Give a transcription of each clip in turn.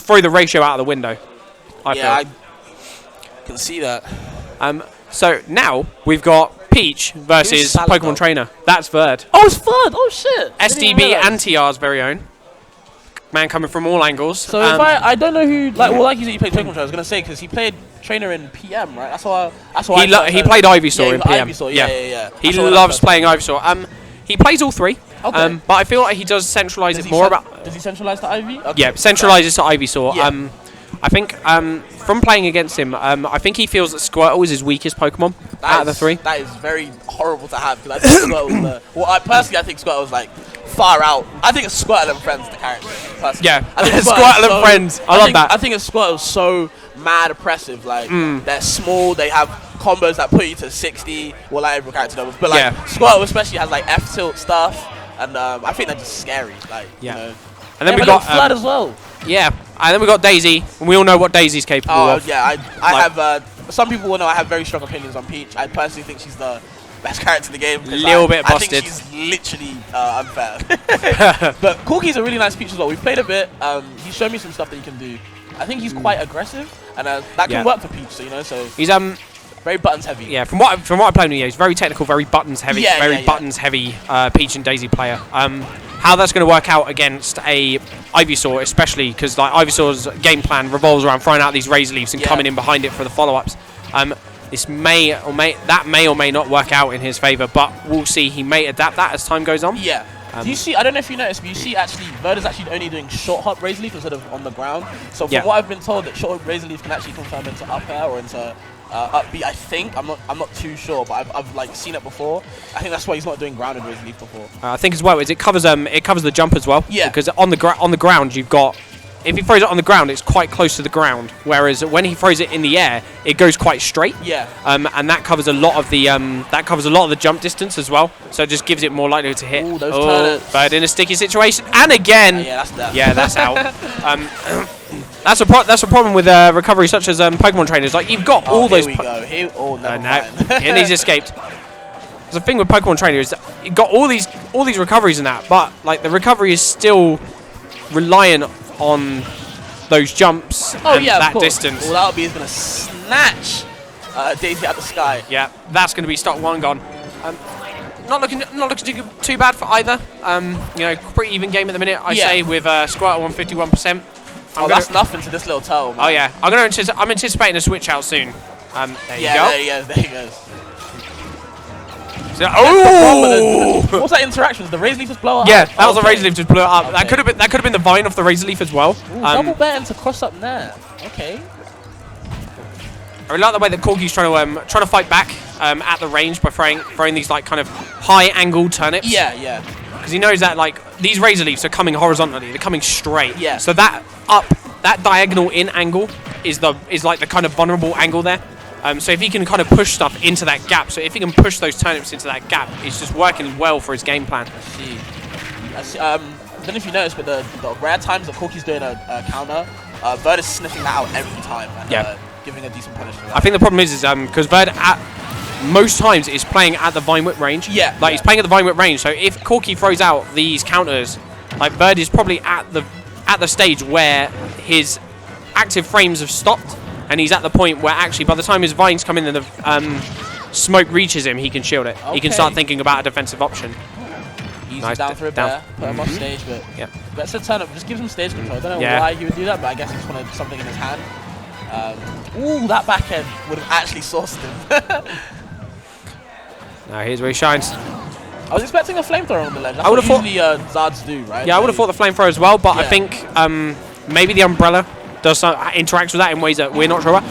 throw the ratio out of the window. I I can see that. So now we've got Peach versus Pokemon Trainer. That's Verd. Oh, it's Verd. Oh shit. SDB and TR's very own. Man coming from all angles. So if I don't know who like you said, you played Pokemon Trainer. I was gonna say because he played Trainer in PM, right? That's why. He played Ivysaur in PM. Ivysaur, yeah. He loves playing Ivysaur. He plays all three. Okay. But I feel like he does centralize it more about. Does he centralize to Ivy? Okay. Yeah, centralizes to Ivysaur. Yeah. I think from playing against him, I think he feels that Squirtle is his weakest Pokemon out of the three. That is very horrible to have because I think Squirtle was I think Squirtle was like far out. I think it's Squirtle and Friends the character. Personally. Yeah, I think Squirtle and Friends. I love that. I think Squirtle is so mad oppressive. Like they're small, they have combos that put you to 60. Well, like every character does, but like Squirtle especially has like F tilt stuff, and I think they're just scary. Like you know. And then we got Flood as well. Yeah, and then we got Daisy, and we all know what Daisy's capable of. Oh yeah, I have. Some people will know I have very strong opinions on Peach. I personally think she's the best character in the game. Little bit busted. I think she's literally unfair. But Corky's a really nice Peach as well. We've played a bit. He's shown me some stuff that he can do. I think he's quite aggressive, and that can work for Peach. So you know, so he's very buttons heavy. Yeah, from what I played with, he's very technical, very buttons heavy, buttons heavy Peach and Daisy player. How that's going to work out against a Ivysaur, especially because like Ivysaur's game plan revolves around throwing out these Razor Leaves and coming in behind it for the follow-ups. This may or may not work out in his favor, but we'll see. He may adapt that as time goes on. Yeah. Do you see? I don't know if you noticed, but you see actually Verd is actually only doing short hop Razor Leaf instead of on the ground. So from what I've been told, that short hop Razor Leaf can actually confirm into up air or into up B. I think I'm not too sure, but I've like seen it before. I think that's why he's not doing grounded Razor Leaf before. I think as well is it covers the jump as well. Yeah. Because on the ground you've got. If he throws it on the ground, it's quite close to the ground. Whereas when he throws it in the air, it goes quite straight. Yeah. And that covers a lot of the jump distance as well. So it just gives it more likely to hit. Ooh, those turnips. But in a sticky situation, and again. Yeah, that's that. Yeah, that's out. That's a problem with recovery such as Pokemon trainers. Like you've got all those. Here we go. Never mind. And he's escaped. The thing with Pokemon trainer is that you've got all these recoveries in that, but like the recovery is still reliant on those jumps and that distance. All that'll be is going to snatch Daisy out of the sky. Yeah, that's going to be stock one gone. Not looking too bad for either. You know, pretty even game at the minute. I say with Squirtle on 51%. That's nothing to this little toe. Man. Oh yeah, I'm anticipating a switch out soon. There you go. There he goes. So, oh! What's that interaction? Did the Razor Leaf just blow it up? Yeah, that was a Razor Leaf just blew it up. Okay. That could have been the vine off the Razor Leaf as well. Ooh, double betting to cross up there. Okay. I really like the way that Corky's trying to fight back at the range by throwing these like kind of high angled turnips. Yeah. Because he knows that like these Razor Leaves are coming horizontally, they're coming straight. Yeah. So that diagonal in angle is like the kind of vulnerable angle there. So if he can kind of push stuff into that gap, so if he can push those turnips into that gap, it's just working well for his game plan. I see. I don't know if you noticed, but the rare times that Corky's doing a counter, Verd is sniffing that out every time and giving a decent punish for that. I think the problem is because Verd most times is playing at the Vine Whip range. Yeah. He's playing at the Vine Whip range, so if Corky throws out these counters, like Verd is probably at the stage where his active frames have stopped. And he's at the point where actually, by the time his vines come in and the smoke reaches him, he can shield it. Okay. He can start thinking about a defensive option. Easy down for a bear, put him off stage, but let's turn up. Just gives him stage control. I don't know why he would do that, but I guess he just wanted something in his hand. Ooh, that backhand would have actually sourced him. Now here's where he shines. I was expecting a flamethrower on the ledge. That's what usually Zards do, right? Yeah, I would have thought the flamethrower as well, but I think maybe the umbrella does interacts with that in ways that we're not sure about.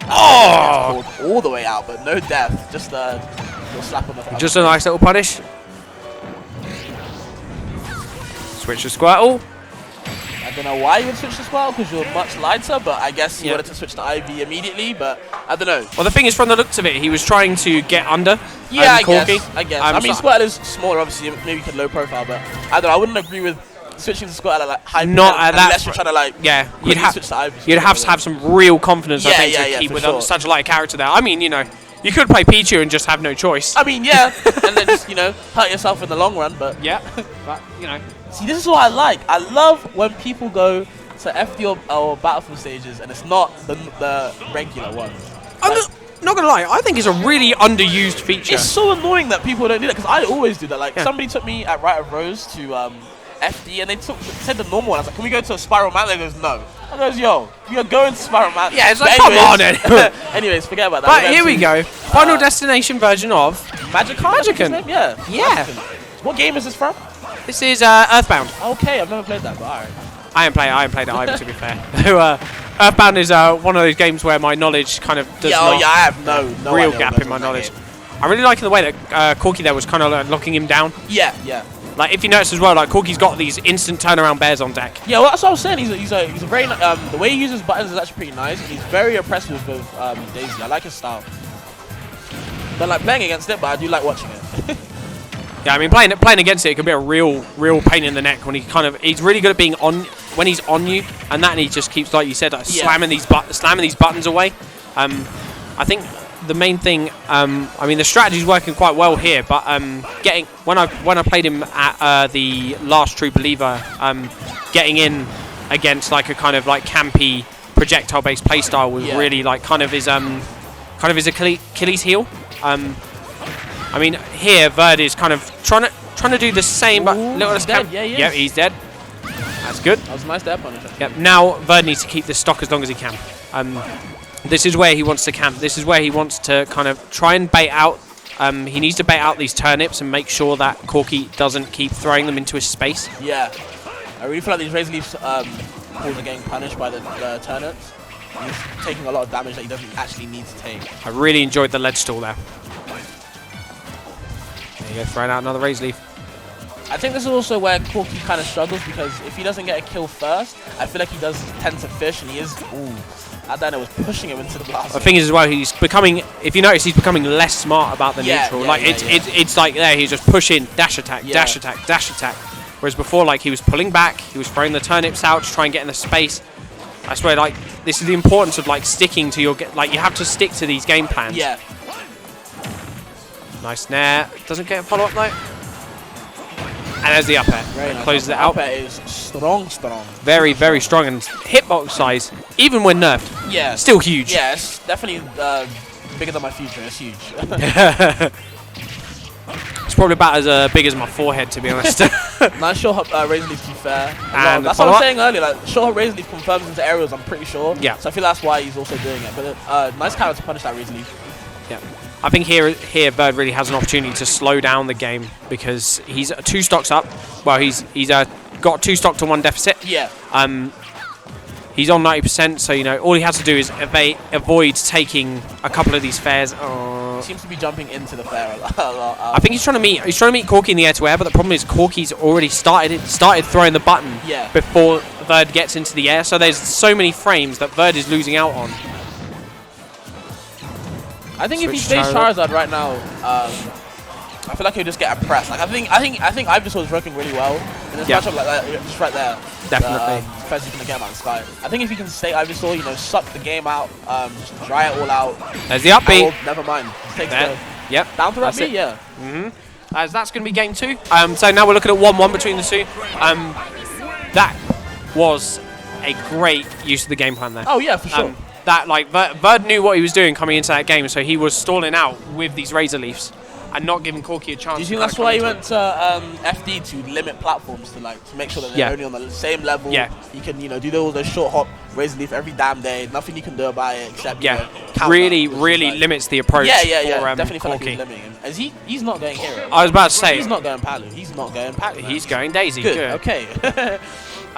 Oh! All the way out, but no death. Just a little slap on the face. Just a nice little punish. Switch to Squirtle. I don't know why you would switch to Squirtle, because you're much lighter, but I guess you wanted to switch to Ivy immediately, but I don't know. Well, the thing is, from the looks of it, he was trying to get under Corky. I guess. I mean, so Squirtle is smaller, obviously, maybe you could low profile, but I don't know, I wouldn't agree with switching to Squirtle at like high unless you're trying to like you'd have to have some real confidence I think to keep with such a light character there. I mean, you know, you could play Pichu and just have no choice. I mean, yeah, and then just, you know, hurt yourself in the long run, but but you know. See, this is what I like. I love when people go to to FD or Battlefield stages, and it's not the regular ones. I'm not gonna lie, I think it's a really underused feature. It's so annoying that people don't do that, because I always do that. Like, somebody took me at Right of Rose to FD, and they said the normal one. I was like, can we go to a Spiral Mountain? They goes, no. I goes, yo, you're going to Spiral Mountain. Yeah, it's like, come on. Anyways, forget about that. But here we go. Final destination version of Magicant. Yeah. Yeah. What game is this from? This is Earthbound. Okay, I've never played that, but alright. I haven't played it either, to be fair. Earthbound is one of those games where my knowledge kind of does not... I have no real gap in my knowledge. I really like the way that Corky there was kind of like locking him down. Yeah. Like, if you notice as well, like, Corky's got these instant turnaround bears on deck. Yeah, well, that's what I was saying. He's a very... the way he uses buttons is actually pretty nice. And he's very oppressive with Daisy. I like his style. Don't like playing against it, but I do like watching it. Yeah, I mean, playing against it can be a real pain in the neck when he's really good at being on when he's on you, and he just keeps, like you said, like, slamming these buttons away. I think the main thing, I mean, the strategy's working quite well here, but when I played him at the last True Believer, getting in against like a kind of like campy projectile-based playstyle was really like kind of his Achilles heel. I mean, here Verd is kind of trying to do the same, but little less. Yeah, he's dead. That's good. That was a nice dead punish. Yep. Now Verd needs to keep this stock as long as he can. This is where he wants to camp. This is where he wants to kind of try and bait out. He needs to bait out these turnips and make sure that Corky doesn't keep throwing them into his space. Yeah, I really feel like these Razor Leafs are getting punished by the turnips. He's taking a lot of damage that he doesn't actually need to take. I really enjoyed the ledge stall there. There you go, throwing out another Razor Leaf. I think this is also where Corky kind of struggles, because if he doesn't get a kill first, I feel like he does tend to fish, and he is... Ooh, that dino was pushing him into the blast. The thing is as well, he's becoming... If you notice, he's becoming less smart about the neutral. It's like there, he's just pushing, dash attack, dash attack, dash attack. Whereas before, like, he was pulling back, he was throwing the turnips out to try and get in the space. I swear, like, this is the importance of, like, sticking to your... Like, you have to stick to these game plans. Yeah. Nice snare. Doesn't get a follow-up, though. And there's the up air. Very nice. Closes it out. Up air is strong. Very, very strong. And hitbox size, even when nerfed, still huge. Yeah, it's definitely bigger than my future. It's huge. It's probably about as big as my forehead, to be honest. Nice short hop Razor Leaf, to be fair. And that's what I was saying earlier. Like, short hop Razor Leaf confirms into aerials, I'm pretty sure. Yeah. So I feel that's why he's also doing it. But nice counter to punish that Razor Leaf. Yeah. I think here Verd really has an opportunity to slow down the game, because he's 2 stocks up. Well, he's got 2 stock to 1 deficit. Yeah. He's on 90%, so, you know, all he has to do is avoid taking a couple of these fares. He seems to be jumping into the fair a lot. I think he's trying to meet Corky in the air-to-air, but the problem is Corky's already started throwing the button before Verd gets into the air. So there's so many frames that Verd is losing out on. I think if he stays Charizard right now, I feel like he'll just get oppressed. Like, I think Ivysaur is working really well in this matchup, like that, just right there. Definitely. First he's gonna get him out of the sky. I think if he can stay Ivysaur, you know, suck the game out, just dry it all out. There's the up B. Never mind. Takes Yep. Down to that B, yeah. As that's going to be game 2. So now we're looking at 1-1 between the two. That was a great use of the game plan there. Oh yeah, for sure. That, like, Verd knew what he was doing coming into that game, so he was stalling out with these Razor Leafs and not giving Corky a chance. Do you think that's why he went to FD, to limit platforms, to make sure that they're only on the same level? Yeah. You can, you know, do all those short hop Razor Leaf every damn day. Nothing you can do about it except really limits the approach. Yeah. Definitely feel like Corky. he's limiting him. As he's not going hero. I was about to say he's not going Palu. He's not going Palu. He's going Daisy. Good. Okay.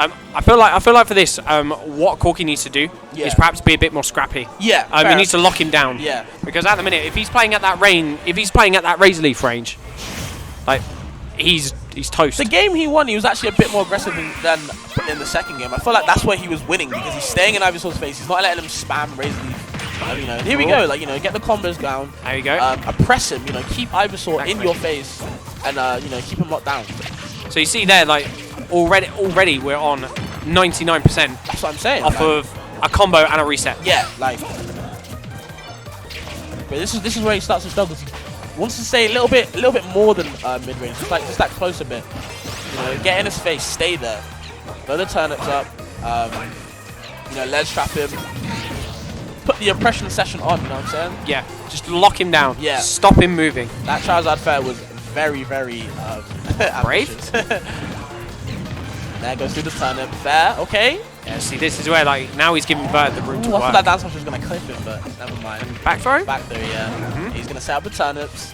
I feel like for this, what Corky needs to do is perhaps be a bit more scrappy. Yeah. He needs to lock him down. Yeah. Because at the minute, if he's playing at that Razor Leaf range, like, he's toast. The game he won, he was actually a bit more aggressive than in the second game. I feel like that's where he was winning, because he's staying in Ivysaur's face. He's not letting him spam Razor Leaf. You know, here we go. Like, you know, get the combos down. There you go. Oppress him. You know, keep Ivysaur in your face, and you know, keep him locked down. So you see there, like, already we're on 99%. That's what I'm saying. Off of a combo and a reset. Yeah, like. But this is where he starts to struggle. He wants to stay a little bit more than mid range, just that close a bit. You know, get in his face, stay there. Throw the turnips up, You know, ledge trap him. Put the oppression session on, you know what I'm saying? Yeah, just lock him down. Yeah. Stop him moving. That Charizard fair was very, very brave. There goes through the turnip. Fair, okay. Yeah, see, this is where, like, now he's giving Vert the room to work. I thought that dance was going to clip him, but never mind. Back throw? Back throw, yeah. He's going to set up the turnips.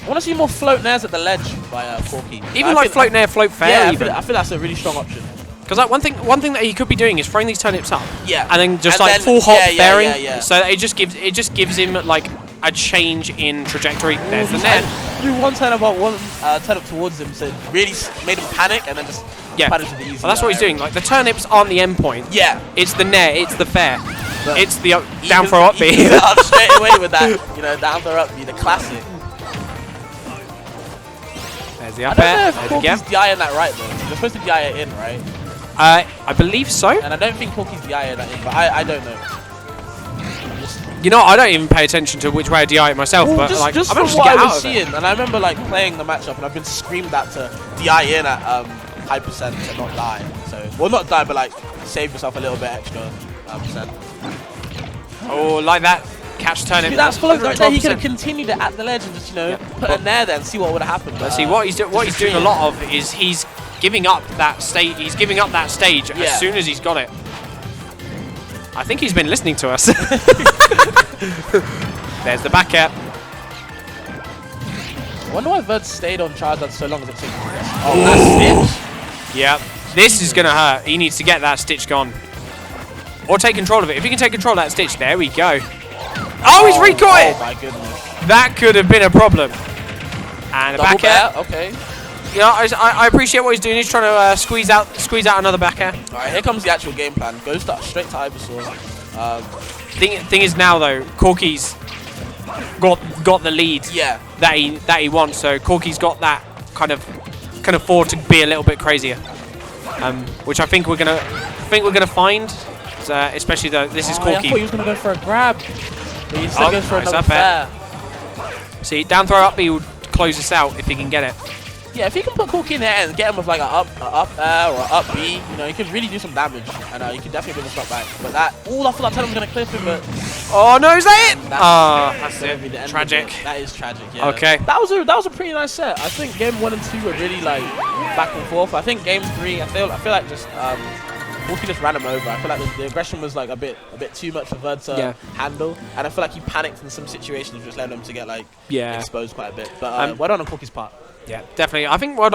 I want to see more float nairs at the ledge by Corky. Even like float nair, float fair. Yeah, I feel that's a really strong option. Because like one thing that he could be doing is throwing these turnips up. Yeah. And then just like full hop fairing. So it just gives him like a change in trajectory. There's the nair. Threw one turnip towards him, so really made him panic, and then just padded to the easy. Well, that's what he's doing. Like the turnips aren't the end point. Yeah. It's the nair. It's the fair. But it's the down throw up B. Up straight away with that, you know, down throw up B, the classic. There's the up air. I don't know if Corky's DIing that right though. They're supposed to DI it in, right? I believe so. And I don't think Corky's DIing that in, but I don't know. You know, I don't even pay attention to which way I DI it myself, but just, like, just I'm from just what get I out was of seeing, it. and I remember like playing the matchup, and I've been screamed at to DI in at high percent and not die. So, well, not die, but like save yourself a little bit extra percent. Oh, like that. Catch turnip. See, that's float right there. He could have continued it at the ledge and just, you know, put it there then, see what would have happened. Let's see what he's doing a lot of is he's giving up that stage. He's giving up that stage as soon as he's got it. I think he's been listening to us. There's the back air. I wonder why Vert stayed on Charizard so long as it took. Oh, that's Stitch. Yeah, this is gonna hurt. He needs to get that Stitch gone, or take control of it. If he can take control of that Stitch, there we go. Oh, he's recaught it! Oh my goodness. That could have been a problem. And a back air. Okay. You know, I appreciate what he's doing. He's trying to squeeze out another back air. All right, here comes the actual game plan. Goes straight to Ivysaur. Thing is now though, Corky's got the lead. Yeah. That he wants. So Corky's got that kind of can afford to be a little bit crazier. Which I think we're gonna find. Especially though this is Corky. I thought he was gonna go for a grab. But he instead goes for another fair. See, down throw up B will close this out if he can get it. Yeah, if he can put Corky in there and get him with like a up air or up B, you know, he could really do some damage, and he could definitely bring a stop back. But that, I thought that turn was gonna clip him, but oh no, is that it? That's it. Tragic. That is tragic. Yeah. Okay. That was a pretty nice set. I think game 1 and 2 were really like back and forth. I think game 3, I feel like just Corky just ran him over. I feel like the aggression was like a bit too much for Vert to handle, and I feel like he panicked in some situations, which led him to get like exposed quite a bit. But well done on Corky's part. Yeah, definitely. I think well done.